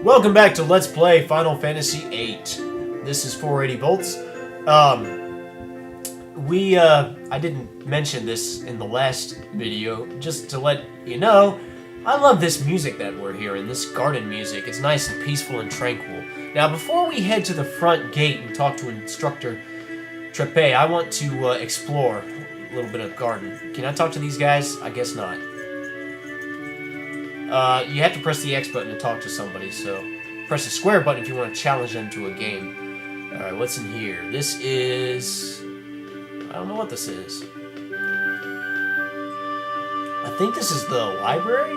Welcome back to Let's Play Final Fantasy VIII. This is 480 volts. I didn't mention this in the last video, just to let you know, I love this music that we're hearing, this garden music. It's nice and peaceful and tranquil. Now, before we head to the front gate and talk to Instructor Trepe, I want to explore a little bit of garden. Can I talk to these guys? I guess not. You have to press the X button to talk to somebody, so press the square button if you want to challenge them to a game. Alright, what's in here? This is... I don't know what this is. I think this is the library?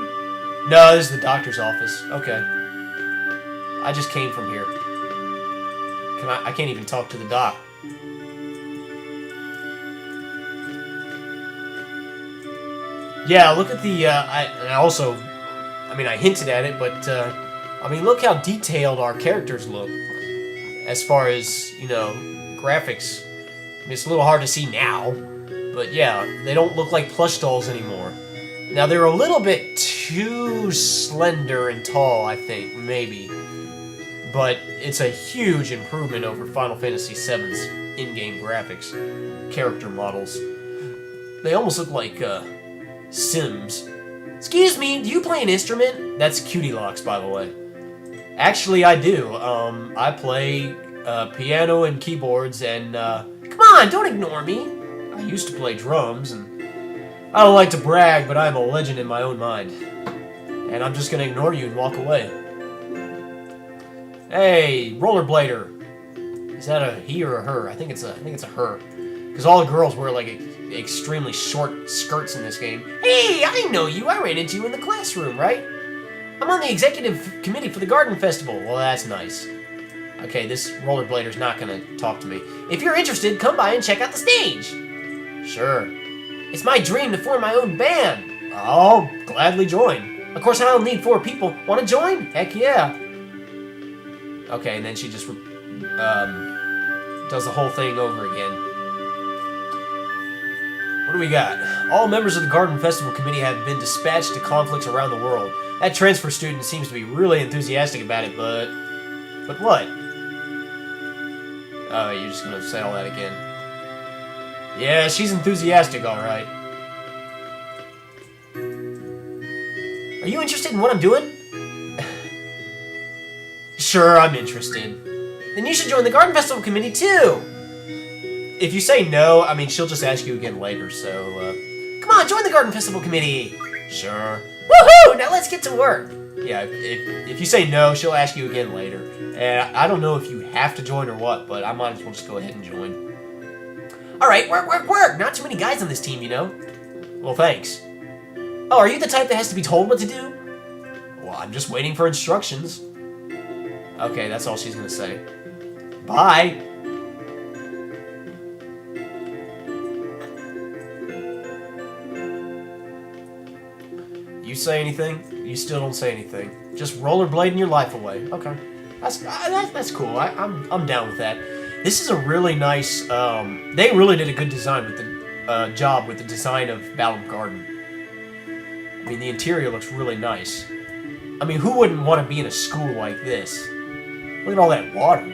No, this is the doctor's office. Okay. I just came from here. I can't even talk to the doc. Yeah, look at the, I hinted at it, but, look how detailed our characters look. As far as, graphics. It's a little hard to see now, but yeah, they don't look like plush dolls anymore. Now, they're a little bit too slender and tall, I think, maybe. But it's a huge improvement over Final Fantasy VII's in-game graphics. Character models. They almost look like, Sims. Excuse me, do you play an instrument? That's Cutie Locks, by the way. Actually, I do. I play piano and keyboards, and come on, don't ignore me. I used to play drums, and I don't like to brag, but I'm a legend in my own mind. And I'm just gonna ignore you and walk away. Hey, rollerblader. Is that a he or a her? I think it's a her. Because all the girls wear like extremely short skirts in this game. Hey, I know you. I ran into you in the classroom, right? I'm on the executive committee for the garden festival. Well, that's nice. Okay, this rollerblader's not gonna talk to me. If you're interested, come by and check out the stage. Sure. It's my dream to form my own band. I'll gladly join. Of course, I'll need 4 people. Want to join? Heck yeah. Okay, and then she just does the whole thing over again. What do we got? All members of the Garden Festival Committee have been dispatched to conflicts around the world. That transfer student seems to be really enthusiastic about it, but... But what? Oh, you're just gonna say all that again. Yeah, she's enthusiastic, alright. Are you interested in what I'm doing? Sure, I'm interested. Then you should join the Garden Festival Committee, too! If you say no, she'll just ask you again later, so, come on, join the Garden Festival Committee! Sure. Woohoo! Now let's get to work! Yeah, if you say no, she'll ask you again later. And I don't know if you have to join or what, but I might as well just go ahead and join. Alright, work! Not too many guys on this team, you know? Well, thanks. Oh, are you the type that has to be told what to do? Well, I'm just waiting for instructions. Okay, that's all she's gonna say. Bye! You say anything? You still don't say anything. Just rollerblading your life away. Okay. That's cool. I'm down with that. This is a really nice, they really did a good design with the, job with the design of Balam Garden. The interior looks really nice. Who wouldn't want to be in a school like this? Look at all that water.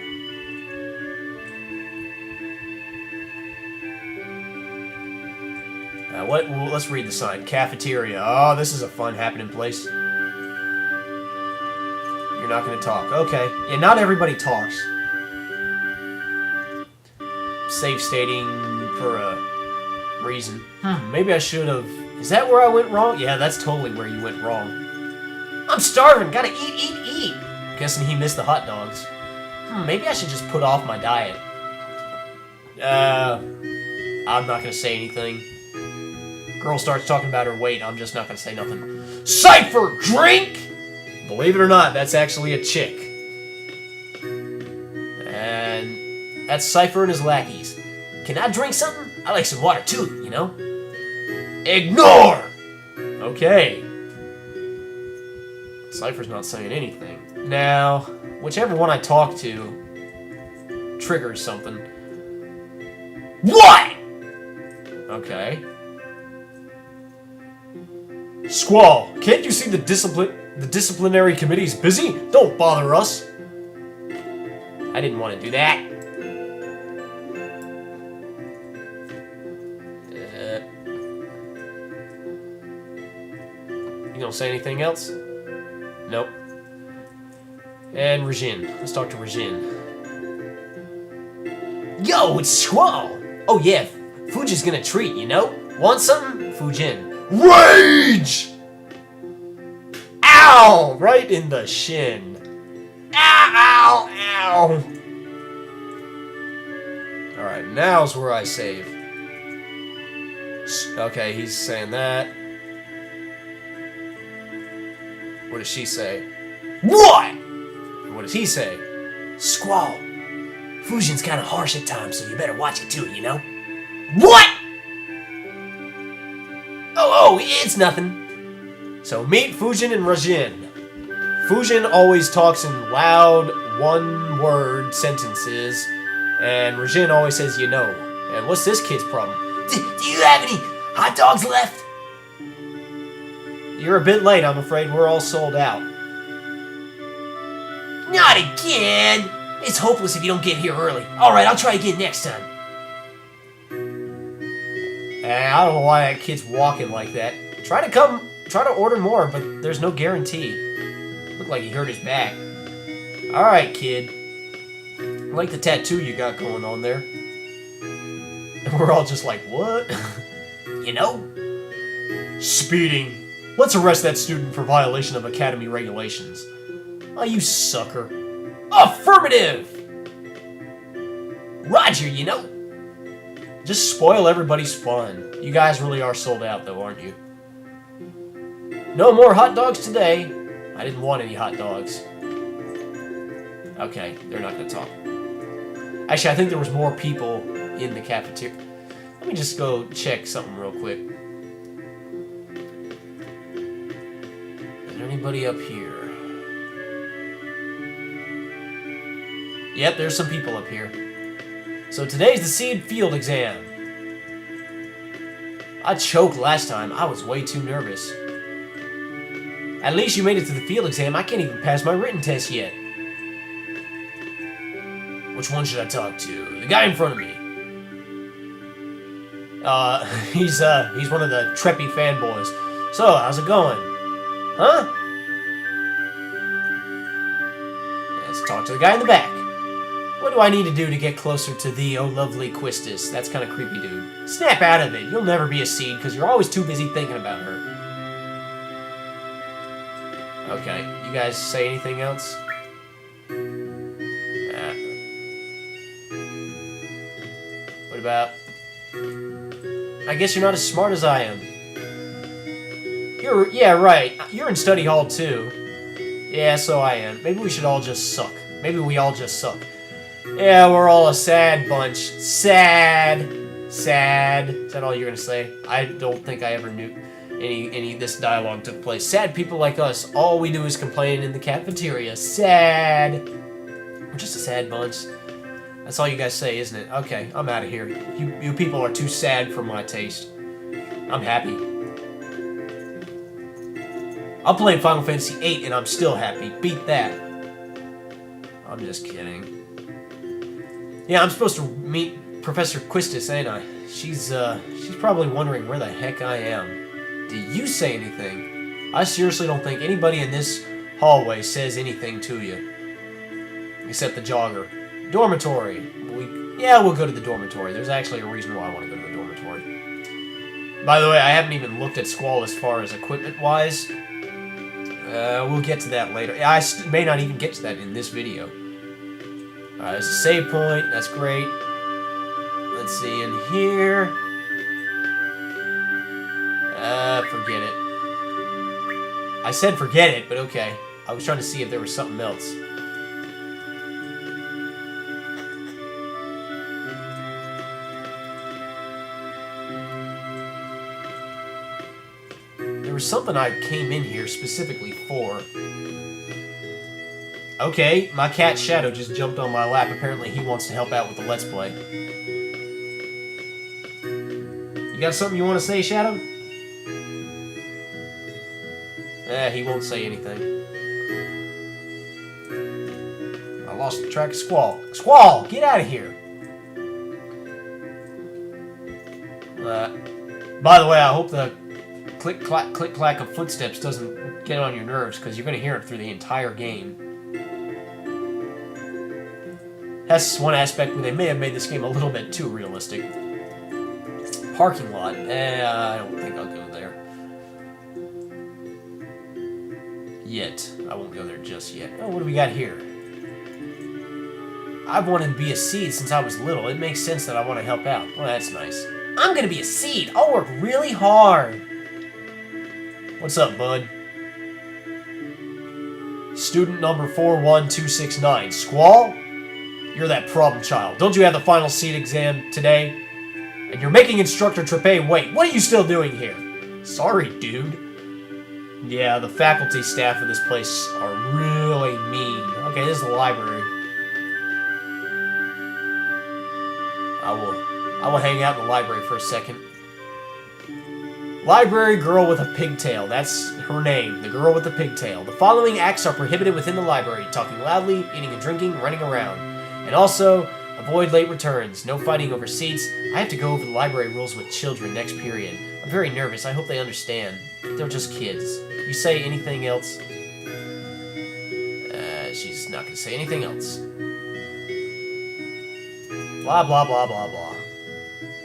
Well, let's read the sign. Cafeteria. Oh, this is a fun happening place. You're not going to talk. Okay. Yeah, not everybody talks. Safe stating for a reason. Maybe I should have... Is that where I went wrong? Yeah, that's totally where you went wrong. I'm starving. Gotta eat. Guessing he missed the hot dogs. Maybe I should just put off my diet. I'm not gonna say anything. Girl starts talking about her weight, I'm just not gonna say nothing. Cypher, drink! Believe it or not, that's actually a chick. And that's Cypher and his lackeys. Can I drink something? I like some water too, you know? Ignore! Okay. Cypher's not saying anything. Now, whichever one I talk to triggers something. What? Okay. Squall, can't you see the discipline? The disciplinary committee's busy? Don't bother us. I didn't want to do that. You gonna say anything else? Nope. And Regine. Let's talk to Regine. Yo, it's Squall! Oh yeah, Fuji's gonna treat, you know? Want something? Fujin. Rage! Ow! Right in the shin. Ow, ow, ow! Alright, now's where I save. Okay, he's saying that. What does she say? What? What does he say? Squall. Fujin's kind of harsh at times, so you better watch it too, you know? What? Oh, it's nothing. So meet Fujin and Rajin. Fujin always talks in loud, one-word sentences, and Rajin always says, you know. And what's this kid's problem? Do you have any hot dogs left? You're a bit late, I'm afraid. We're all sold out. Not again! It's hopeless if you don't get here early. Alright, I'll try again next time. I don't know why that kid's walking like that. Try to order more, but there's no guarantee. Looked like he hurt his back. Alright, kid. I like the tattoo you got going on there. And we're all just like, what? You know? Speeding. Let's arrest that student for violation of academy regulations. Oh, you sucker. Affirmative! Roger, you know. Just spoil everybody's fun. You guys really are sold out, though, aren't you? No more hot dogs today. I didn't want any hot dogs. Okay, they're not gonna talk. Actually, I think there was more people in the cafeteria. Let me just go check something real quick. Is there anybody up here? Yep, there's some people up here. So today's the seed field exam. I choked last time. I was way too nervous. At least you made it to the field exam. I can't even pass my written test yet. Which one should I talk to? The guy in front of me. He's one of the Treppy fanboys. So, how's it going? Huh? Let's talk to the guy in the back. What do I need to do to get closer to thee, oh lovely Quistis? That's kind of creepy, dude. Snap out of it. You'll never be a seed because you're always too busy thinking about her. Okay, you guys say anything else? What about... I guess you're not as smart as I am. Yeah, right. You're in study hall too. Yeah, so I am. Maybe we should all just suck. Maybe we all just suck. Yeah, we're all a sad bunch. Sad. Sad. Is that all you're gonna say? I don't think I ever knew any of this dialogue took place. Sad people like us. All we do is complain in the cafeteria. Sad. We're just a sad bunch. That's all you guys say, isn't it? Okay, I'm out of here. You people are too sad for my taste. I'm happy. I'm playing Final Fantasy VIII and I'm still happy. Beat that. I'm just kidding. Yeah, I'm supposed to meet Professor Quistis, ain't I? She's probably wondering where the heck I am. Do you say anything? I seriously don't think anybody in this hallway says anything to you. Except the jogger. Dormitory. We'll go to the dormitory. There's actually a reason why I want to go to the dormitory. By the way, I haven't even looked at Squall as far as equipment-wise. We'll get to that later. I may not even get to that in this video. There's a save point. That's great. Let's see in here. Forget it. I said forget it, but okay. I was trying to see if there was something else. There was something I came in here specifically for. Okay, my cat Shadow just jumped on my lap. Apparently he wants to help out with the Let's Play. You got something you want to say, Shadow? He won't say anything. I lost the track of Squall. Squall, get out of here! By the way, I hope the click-clack of footsteps doesn't get on your nerves, because you're going to hear it through the entire game. That's one aspect where they may have made this game a little bit too realistic. Parking lot. I don't think I'll go there. Yet. I won't go there just yet. Oh, what do we got here? I've wanted to be a seed since I was little. It makes sense that I want to help out. Well, that's nice. I'm gonna be a seed. I'll work really hard. What's up, bud? Student number 41269. Squall? You're that problem child. Don't you have the final seed exam today? And you're making Instructor Trepay wait. What are you still doing here? Sorry, dude. Yeah, the faculty staff of this place are really mean. Okay, this is the library. I will hang out in the library for a second. Library girl with a pigtail. That's her name. The girl with the pigtail. The following acts are prohibited within the library. Talking loudly, eating and drinking, running around. And also, avoid late returns. No fighting over seats. I have to go over the library rules with children next period. I'm very nervous. I hope they understand. They're just kids. You say anything else? She's not going to say anything else. Blah, blah, blah, blah, blah.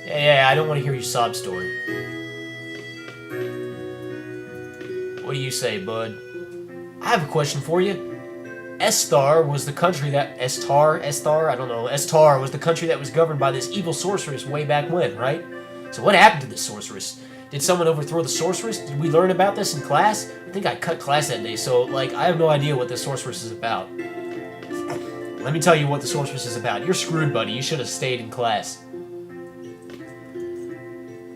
Yeah, I don't want to hear your sob story. What do you say, bud? I have a question for you. Estar was the country that... Estar, I don't know. Estar was the country that was governed by this evil sorceress way back when, right? So what happened to this sorceress? Did someone overthrow the sorceress? Did we learn about this in class? I think I cut class that day, so, like, I have no idea what this sorceress is about. Let me tell you what the sorceress is about. You're screwed, buddy. You should have stayed in class.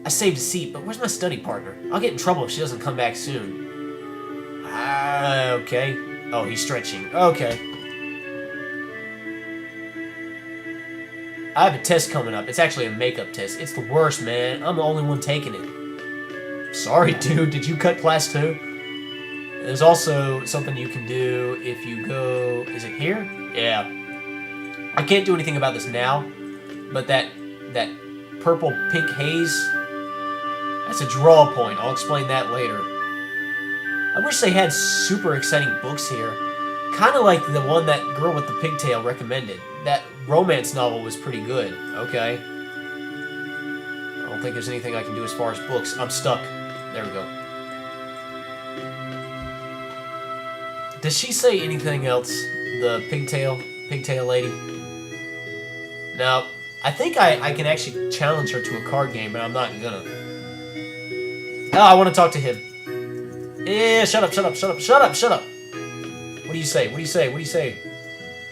I saved a seat, but where's my study partner? I'll get in trouble if she doesn't come back soon. Okay. Oh, he's stretching. Okay. I have a test coming up. It's actually a makeup test. It's the worst, man. I'm the only one taking it. Sorry, dude. Did you cut class too? There's also something you can do if you go... Is it here? Yeah. I can't do anything about this now, but that purple-pink haze, that's a draw point. I'll explain that later. I wish they had super exciting books here. Kind of like the one that girl with the pigtail recommended. That romance novel was pretty good. Okay. I don't think there's anything I can do as far as books. I'm stuck. There we go. Does she say anything else? The pigtail lady? Now, I think I can actually challenge her to a card game, but I'm not gonna. Oh, I want to talk to him. Yeah, shut up. What do you say?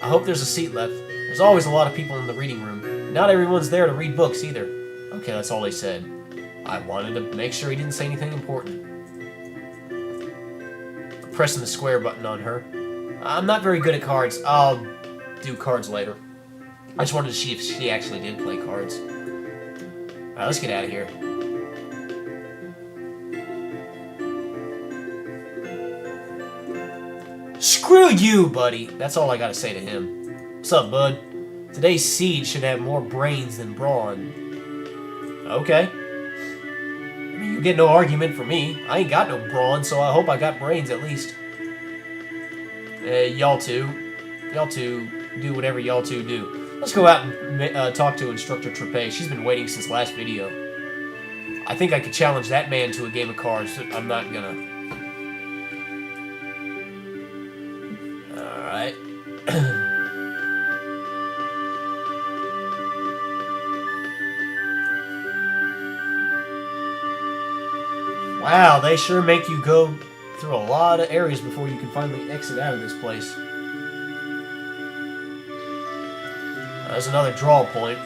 I hope there's a seat left. There's always a lot of people in the reading room. Not everyone's there to read books either. Okay, that's all they said. I wanted to make sure he didn't say anything important. Pressing the square button on her. I'm not very good at cards. I'll do cards later. I just wanted to see if she actually did play cards. Alright, let's get out of here. Screw you, buddy! That's all I gotta say to him. What's up, bud? Today's seed should have more brains than brawn. Okay. I mean, you get no argument from me. I ain't got no brawn, so I hope I got brains at least. Y'all two do whatever y'all two do. Let's go out and talk to Instructor Trepay. She's been waiting since last video. I think I could challenge that man to a game of cards. I'm not gonna. Alright. Wow, they sure make you go through a lot of areas before you can finally exit out of this place. There's another draw point.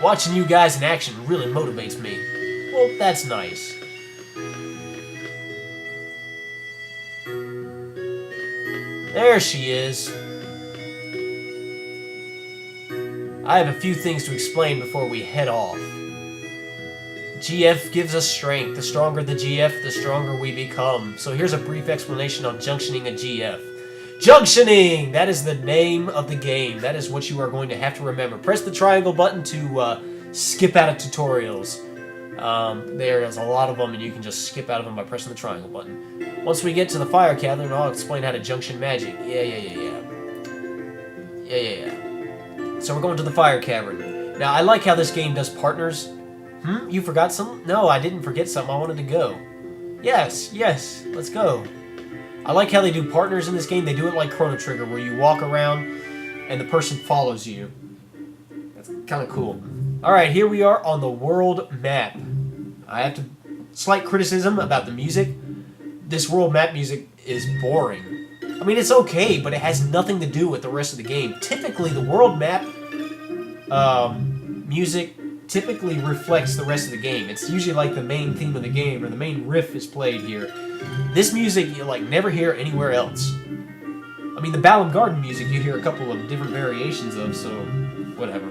Watching you guys in action really motivates me. Well, that's nice. There she is. I have a few things to explain before we head off. GF gives us strength. The stronger the GF, the stronger we become. So here's a brief explanation on junctioning a GF. Junctioning! That is the name of the game. That is what you are going to have to remember. Press the triangle button to skip out of tutorials. There's a lot of them, and you can just skip out of them by pressing the triangle button. Once we get to the fire cavern, I'll explain how to junction magic. Yeah. So we're going to the fire cavern. Now, I like how this game does partners. You forgot something? No, I didn't forget something. I wanted to go. Yes, let's go. I like how they do partners in this game. They do it like Chrono Trigger, where you walk around and the person follows you. That's kind of cool. Alright, here we are on the world map. I have to... Slight criticism about the music. This world map music is boring. I mean, it's okay, but it has nothing to do with the rest of the game. Typically, the world map music typically reflects the rest of the game. It's usually like the main theme of the game, or the main riff is played here. This music you like never hear anywhere else. I mean, the Balam Garden music you hear a couple of different variations of, so whatever.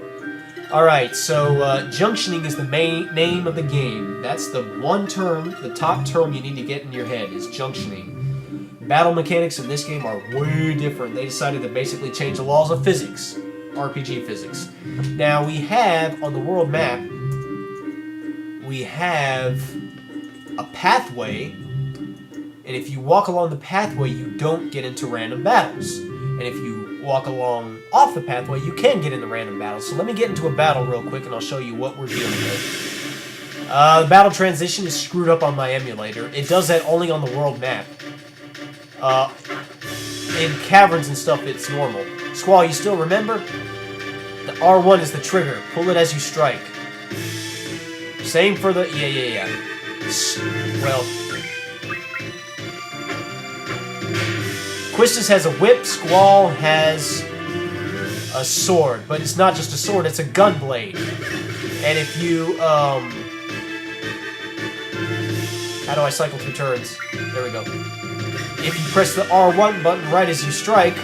Alright, so junctioning is the main name of the game. That's the one term, the top term you need to get in your head is junctioning. Battle mechanics in this game are way different. They decided to basically change the laws of physics. RPG physics. Now, we have, on the world map, we have a pathway, and if you walk along the pathway, you don't get into random battles. And if you walk along off the pathway, you can get into random battles. So let me get into a battle real quick, and I'll show you what we're dealing with. The battle transition is screwed up on my emulator. It does that only on the world map. In caverns and stuff, it's normal. Squall, you still remember? The R1 is the trigger. Pull it as you strike. Same for the... Yeah. Well... Quistis has a whip, Squall has a sword. But it's not just a sword, it's a gun blade. And if you, how do I cycle through turns? There we go. If you press the R1 button right as you strike,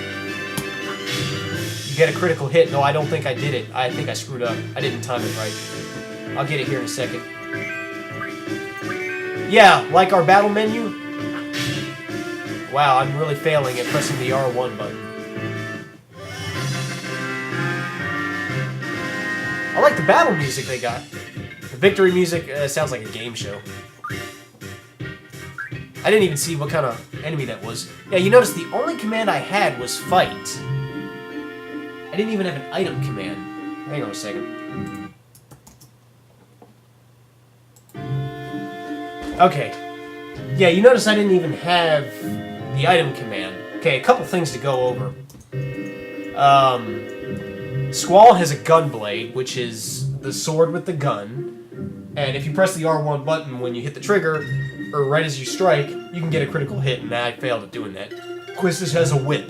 you get a critical hit. No, I don't think I did it. I think I screwed up. I didn't time it right. I'll get it here in a second. Yeah, like our battle menu. Wow, I'm really failing at pressing the R1 button. I like the battle music they got. The victory music sounds like a game show. I didn't even see what kind of enemy that was. Yeah, you notice the only command I had was fight. I didn't even have an item command. Hang on a second. Okay. Yeah, you notice I didn't even have the item command. Okay, a couple things to go over. Squall has a gun blade, which is the sword with the gun. And if you press the R1 button when you hit the trigger, or right as you strike, you can get a critical hit, and I failed at doing that. Quistis has a whip.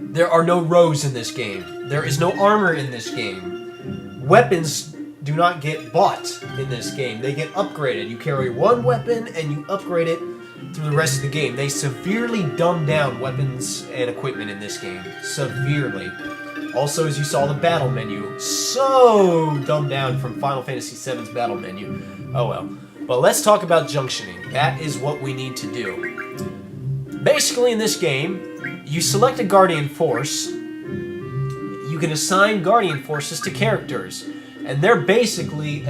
There are no rows in this game. There is no armor in this game. Weapons do not get bought in this game. They get upgraded. You carry one weapon, and you upgrade it through the rest of the game. They severely dumb down weapons and equipment in this game. Severely. Also, as you saw, the battle menu. So dumbed down from Final Fantasy VII's battle menu. Oh well. But let's talk about junctioning. That is what we need to do. Basically, in this game, you select a Guardian Force. You can assign Guardian Forces to characters. And they're basically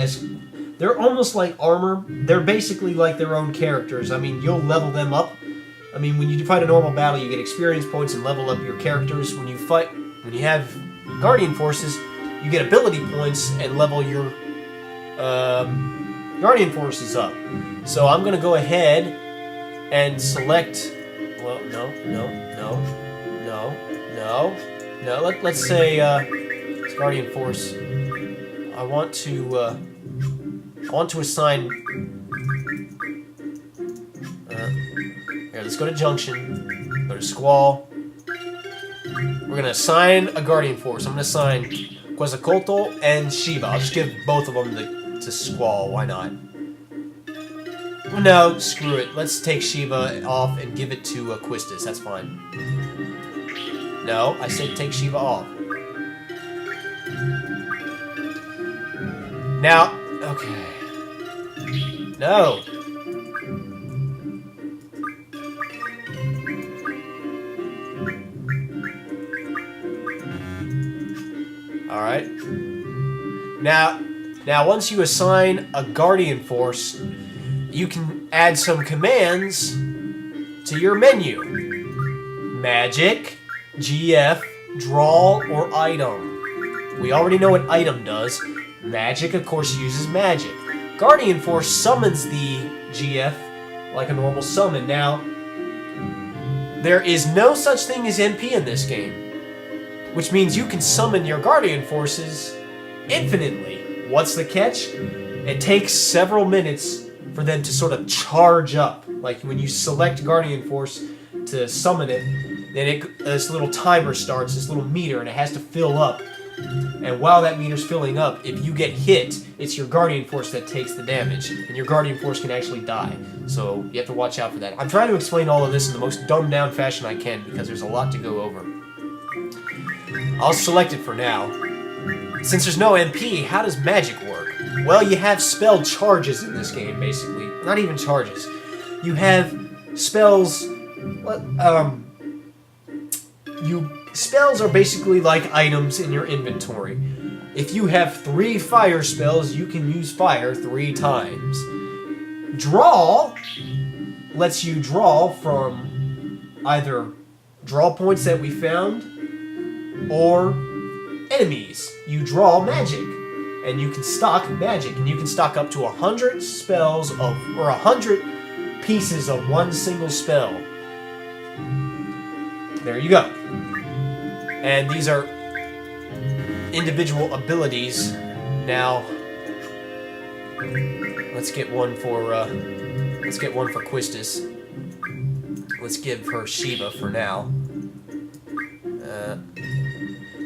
they're almost like armor. They're basically like their own characters. I mean, you'll level them up. I mean, when you fight a normal battle, you get experience points and level up your characters. When you have Guardian Forces, you get ability points and level your Guardian Forces up. So I'm going to go ahead and select... Well, no. Let's say it's Guardian Force. I want to assign... here, let's go to Junction. Go to Squall. We're going to assign a Guardian Force. I'm going to assign Quetzalcoatl and Shiva. I'll just give both of them to Squall. Why not? No, screw it. Let's take Shiva off and give it to Quistis. That's fine. No, I said take Shiva off. Now, okay. No. Alright. Now, once you assign a Guardian Force, you can add some commands to your menu. Magic, GF, draw, or item. We already know what item does. Magic, of course, uses magic. Guardian Force summons the GF like a normal summon. Now, there is no such thing as MP in this game, which means you can summon your Guardian Forces infinitely. What's the catch? It takes several minutes for them to sort of charge up. Like when you select Guardian Force to summon it, then this little timer starts, this little meter, and it has to fill up. And while that meter's filling up, if you get hit, it's your Guardian Force that takes the damage, and your Guardian Force can actually die. So you have to watch out for that. I'm trying to explain all of this in the most dumbed-down fashion I can, because there's a lot to go over. I'll select it for now. Since there's no MP, how does magic work? Well, you have spell charges in this game, basically. Not even charges. You have spells... Spells are basically like items in your inventory. If you have 3 fire spells, you can use fire 3 times. Draw lets you draw from either draw points that we found or enemies. You draw magic, and you can stock magic, and you can stock up to 100 spells or 100 pieces of one single spell. There you go. And these are individual abilities. Now, let's get one for Quistis. Let's give her Shiva for now.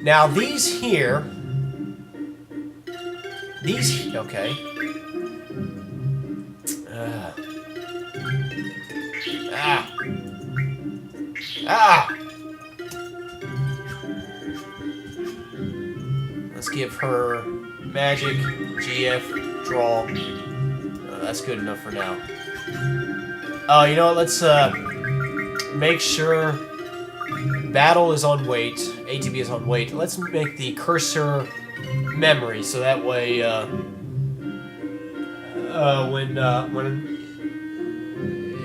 Now these here, okay. Let's give her magic, GF, draw. That's good enough for now. Oh, you know what? Let's make sure battle is on wait. ATB is on wait. Let's make the cursor memory, so that way when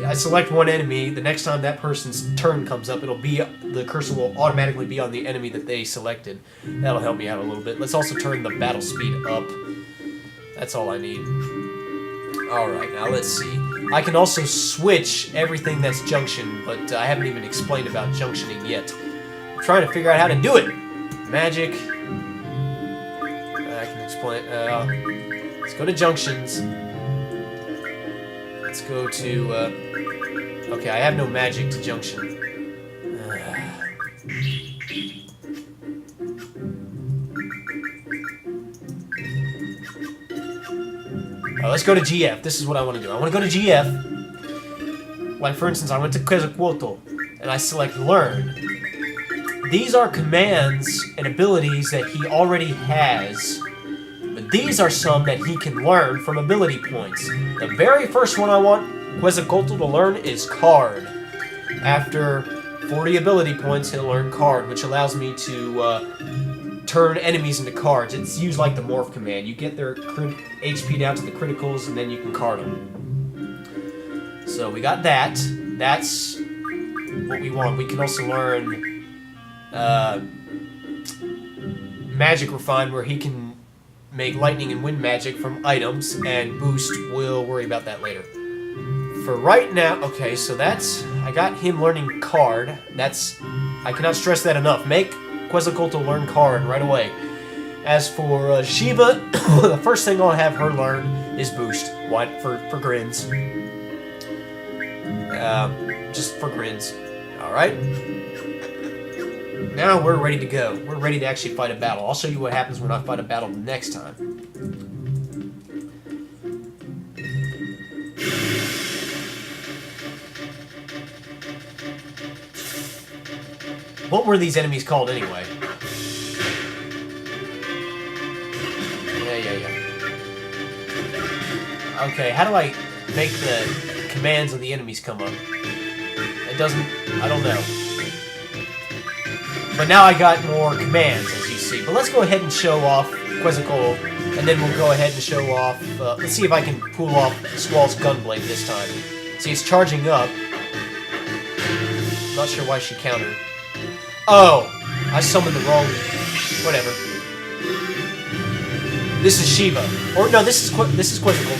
I select one enemy, the next time that person's turn comes up, the cursor will automatically be on the enemy that they selected. That'll help me out a little bit. Let's also turn the battle speed up. That's all I need. Alright, now let's see. I can also switch everything that's junction, but I haven't even explained about junctioning yet. I'm trying to figure out how to do it. Magic. I can explain. Let's go to junctions. Let's go to, okay, I have no magic to junction. Let's go to GF. This is what I want to do. I want to go to GF. Like, for instance, I went to Quetzalcoatl, and I select Learn. These are commands and abilities that he already has. But these are some that he can learn from ability points. The very first one I want Quetzalcoatl to learn is Card. After 40 ability points, he'll learn Card, which allows me to turn enemies into cards. It's used like the Morph command. You get their HP down to the criticals, and then you can card them. So we got that. That's what we want. We can also learn Magic Refine, where he can make lightning and wind magic from items, and Boost, we'll worry about that later. For right now, okay, so I got him learning Card. I cannot stress that enough. Make Quetzalcoatl learn Card right away. As for Shiva, the first thing I'll have her learn is Boost. What? For grins. Just for grins. Alright. Now we're ready to go. We're ready to actually fight a battle. I'll show you what happens when I fight a battle next time. What were these enemies called anyway? Yeah. Okay, how do I make the commands of the enemies come up? It doesn't... I don't know. But now I got more commands, as you see. But let's go ahead and show off Quizzical, and then we'll go ahead and show off... let's see if I can pull off Squall's Gunblade this time. See, it's charging up. Not sure why she countered. Oh! I summoned the wrong... Whatever. This is Shiva. Or, no, this is Quizzical.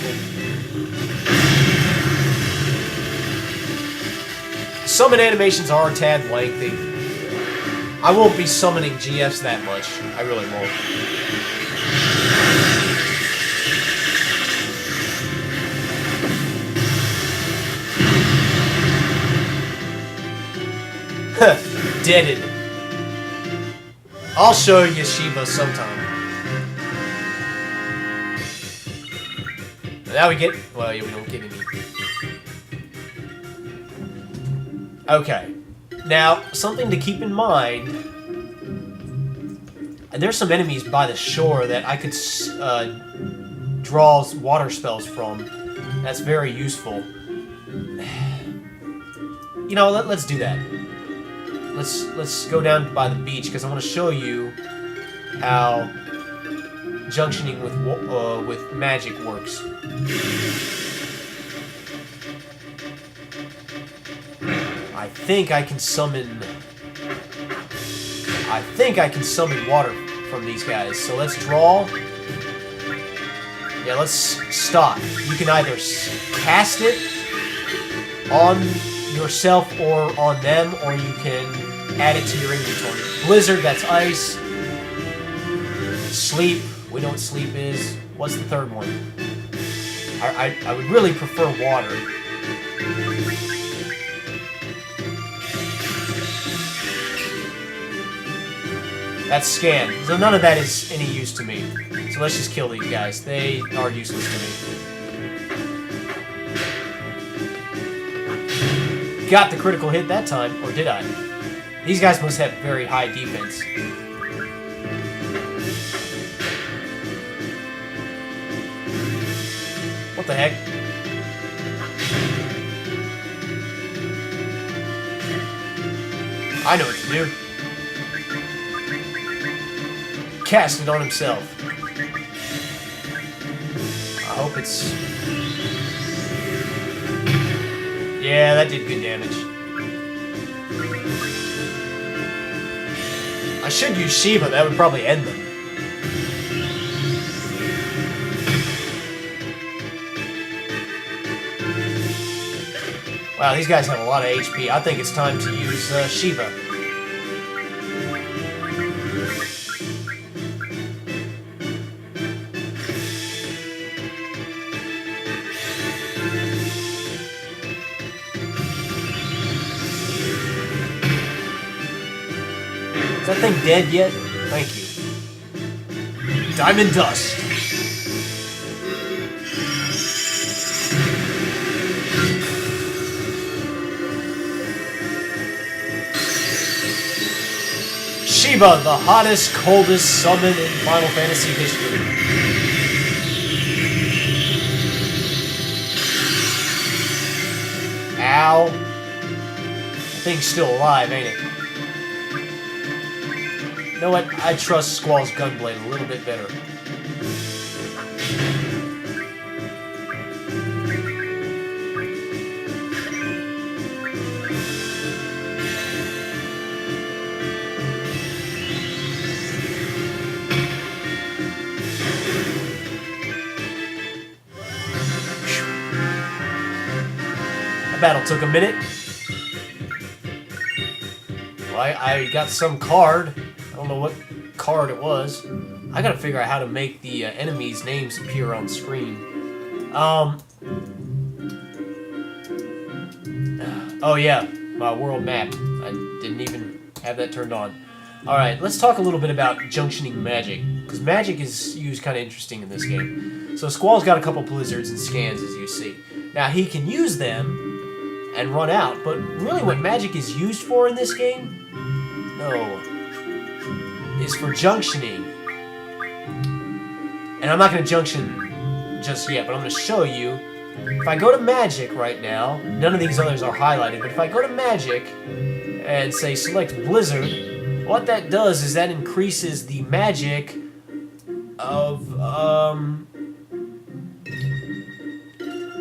Summon animations are a tad lengthy. I won't be summoning GFs that much. I really won't. Deaded. I'll show you Shiva sometime. Now we get... Well, yeah, we don't get any. Okay. Now, something to keep in mind... And there's some enemies by the shore that I could draw water spells from. That's very useful. You know, let's do that. Let's go down by the beach, because I want to show you how junctioning with magic works. I think I can summon water from these guys. So let's draw. Yeah, let's stop. You can either cast it on yourself or on them, or you can add it to your inventory. Blizzard, that's ice. Sleep, we know what sleep is. What's the third one? I would really prefer water. That's scan. So none of that is any use to me. So let's just kill these guys. They are useless to me. Got the critical hit that time, or did I? These guys must have very high defense. What the heck? I know what to do. Cast it on himself. I hope it's... Yeah, that did good damage. I should use Shiva, that would probably end them. Wow, these guys have a lot of HP. I think it's time to use Shiva. Is that thing dead yet? Thank you. Diamond Dust. Shiva, the hottest, coldest summon in Final Fantasy history. Ow. That thing's still alive, ain't it? You know what? I trust Squall's Gunblade a little bit better. That battle took a minute. Well, I got some card. I don't know what card it was. I gotta figure out how to make the enemies' names appear on screen. Oh yeah, my world map. I didn't even have that turned on. Alright, let's talk a little bit about junctioning magic, because magic is used kind of interesting in this game. So Squall's got a couple blizzards and scans, as you see. Now, he can use them and run out, but really what magic is used for in this game? No. Is for junctioning. And I'm not going to junction just yet, but I'm going to show you. If I go to Magic right now, none of these others are highlighted, but if I go to Magic and say select Blizzard, what that does is that increases the magic of,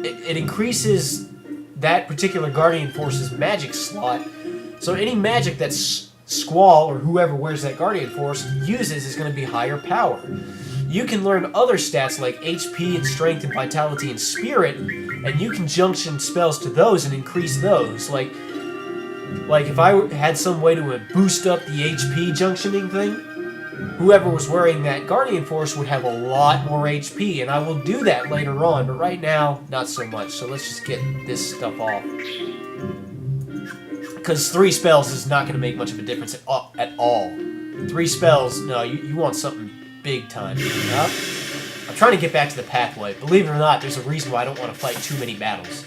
it increases that particular Guardian Force's magic slot, so any magic that's Squall or whoever wears that Guardian Force uses is going to be higher power. You can learn other stats like HP and Strength and Vitality and Spirit, and you can junction spells to those and increase those. Like if I had some way to boost up the HP junctioning thing, whoever was wearing that Guardian Force would have a lot more HP, and I will do that later on, but right now, not so much. So let's just get this stuff off. Because 3 spells is not going to make much of a difference at all. 3 spells, no, you want something big time. Yep. I'm trying to get back to the pathway. Believe it or not, there's a reason why I don't want to fight too many battles.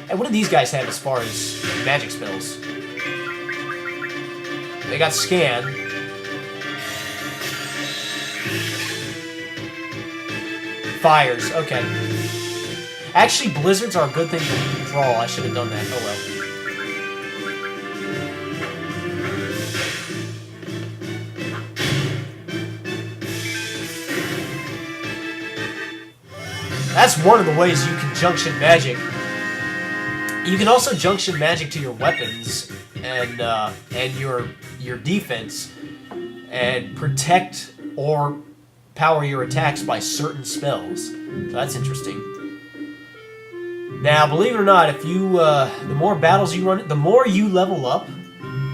And what do these guys have as far as magic spells? They got Scan. Fires, okay. Actually, Blizzards are a good thing to draw. I should have done that. Oh well. That's one of the ways you can junction magic. You can also junction magic to your weapons and your defense, and protect or power your attacks by certain spells. So that's interesting. Now, believe it or not, if you the more battles you run, the more you level up,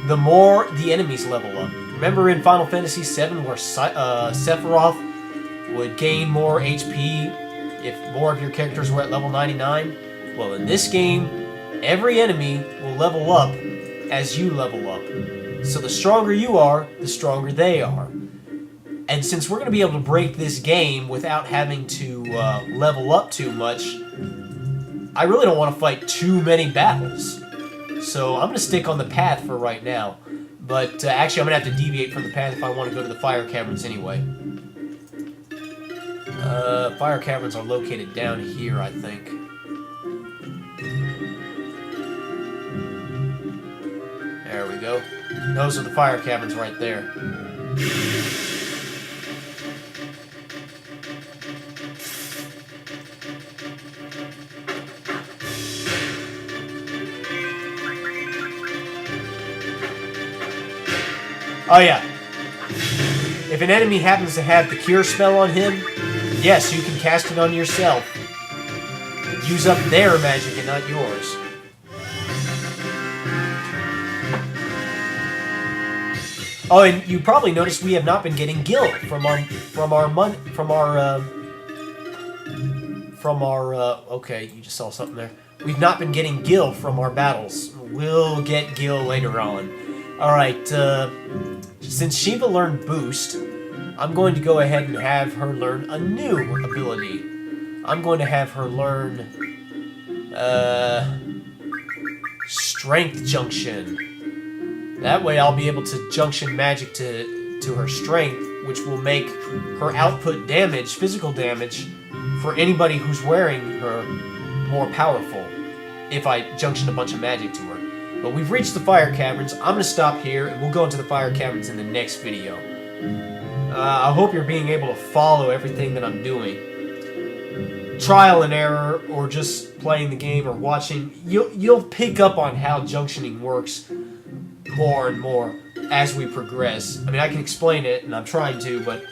the more the enemies level up. Remember in Final Fantasy VII where Sephiroth would gain more HP if more of your characters were at level 99? Well, in this game, every enemy will level up as you level up. So the stronger you are, the stronger they are. And since we're going to be able to break this game without having to level up too much, I really don't want to fight too many battles. So I'm going to stick on the path for right now. But actually, I'm going to have to deviate from the path if I want to go to the fire caverns anyway. Fire caverns are located down here, I think. There we go. Those are the fire caverns right there. Oh yeah. If an enemy happens to have the cure spell on him, yes, you can cast it on yourself. Use up their magic and not yours. Oh, and you probably noticed we have not been getting gil from our okay, you just saw something there. We've not been getting gil from our battles. We'll get gil later on. Alright, since Shiva learned Boost, I'm going to go ahead and have her learn a new ability. I'm going to have her learn, Strength Junction. That way I'll be able to junction magic to her strength, which will make her output damage, physical damage, for anybody who's wearing her more powerful if I junction a bunch of magic to her. But we've reached the fire caverns. I'm going to stop here, and we'll go into the fire caverns in the next video. I hope you're being able to follow everything that I'm doing. Trial and error, or just playing the game or watching, you'll pick up on how junctioning works more and more as we progress. I mean, I can explain it, and I'm trying to, but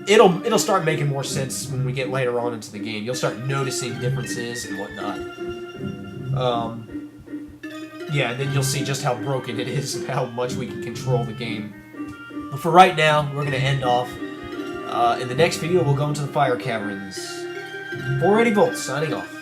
it'll start making more sense when we get later on into the game. You'll start noticing differences and whatnot. Yeah, and then you'll see just how broken it is and how much we can control the game. But for right now, we're going to end off. In the next video, we'll go into the fire caverns. 480 volts, signing off.